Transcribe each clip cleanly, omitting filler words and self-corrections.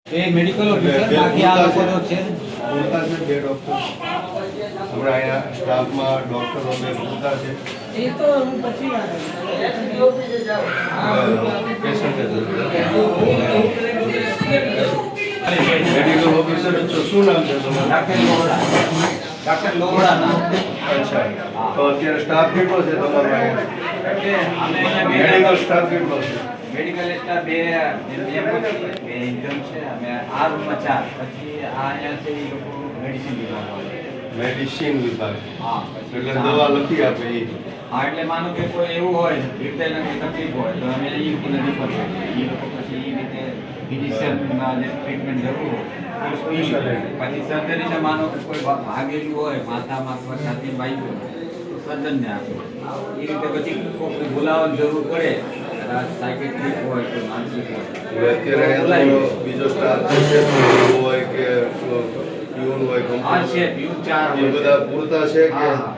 એ medical officer બાકી આ લોકો તો છે પૂરતા છે બે ડૉક્ટર હમણાં અહીંયા સ્ટાફમાં ડૉક્ટરો બે પૂરતા છે એ તો હું પછી વાત મેડિકલ ઓફિસર છો શું નામ છે તમારું? ડૉક્ટર લોહડા નામ. અચ્છા તો અત્યારે સ્ટાફ કેટલો છે તમારો અહીંયા? એટલે અમે અહીંયા મેડિકલ સ્ટાફ કેટલો છે? મેડિકલ સ્ટાફ બે ઇન્ટર્ન છે અમે આ રૂમમાં 4 પછી આ અહીંયા છે એ લોકો મેડિસિન વિભાગમાં મેડિસિન વિભાગ હા એટલે દવા લખી આપે એ હા એટલે માનો કે કોઈ એવું હોય રિટેલર ની તકલીફ હોય તો અમે એ લોકોને રિફર કરીએ એ લોકો પછી એ રીતે ફિઝિશિયનમાં જે ટ્રીટમેન્ટ જરૂર હોય પછી સર્જરીને માનો કે કોઈ ભાગેલું હોય માથામાં અથવા છાતી વાગ્યું હોય તો સર્જનને આપે એ રીતે પછી કોઈ બોલાવવાની જરૂર પડે સાયકેટ્રિક હોય કે માનસિક હોય હવે અત્યારે અહીંયા તો બીજો સ્ટાફ છે હોય કે પ્યુન હોય હા છે પ્યુન 4 એ હોય બધા પૂરતા છે કે હા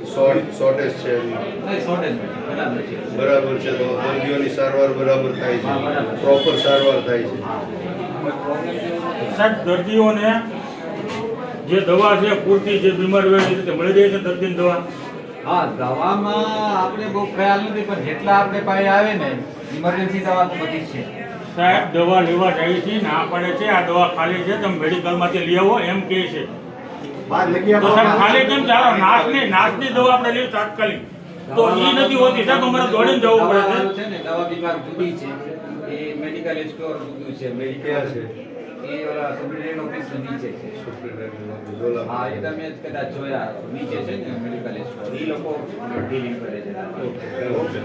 શોર્ટેજ છે નહીં શોર્ટેજ બરાબર છે બરાબર છે તો દર્દીઓની સારવાર બરાબર થાય હા, છે બરાબર. પ્રોપર સારવાર થાય છે સાહેબ દર્દીઓને જે દવા છે પૂરતી જે બીમારી હોય એ રીતે મળી જાય છે દર્દીની દવા. હા દવામાં આપણે બહુ ખ્યાલ નથી પણ જેટલા આપણે પાસે આવે ને ઇમરજન્સી દવા તો બધી જ છે સાહેબ દવા લેવા જાય છે ના પડે છે આ દવા ખાલી છે તમે મેડિકલમાંથી લઈ આવો એમ કહે છે તો સાહેબ ખાલી કેમ ચાલો નાશની દવા આપણે લેવી તાત્કાલિક તો એ નથી હોતી સાહેબ અમારે દોડીને જવું પડે દવાનું છે. છે ને દવા વિભાગ જુદી છે એ મેડિકલ સ્ટોર જુદું છે મેડિકલ ક્યાં છે? એ ઓલા સુપ્રિન્ટેન્ડન્ટ ઓફિસ નીચે છે હા એ તમે જ કદાચ જોયા નીચે છે ને મેડિકલ સ્ટોર એ લોકો ડીલિંગ કરે છે ઓકે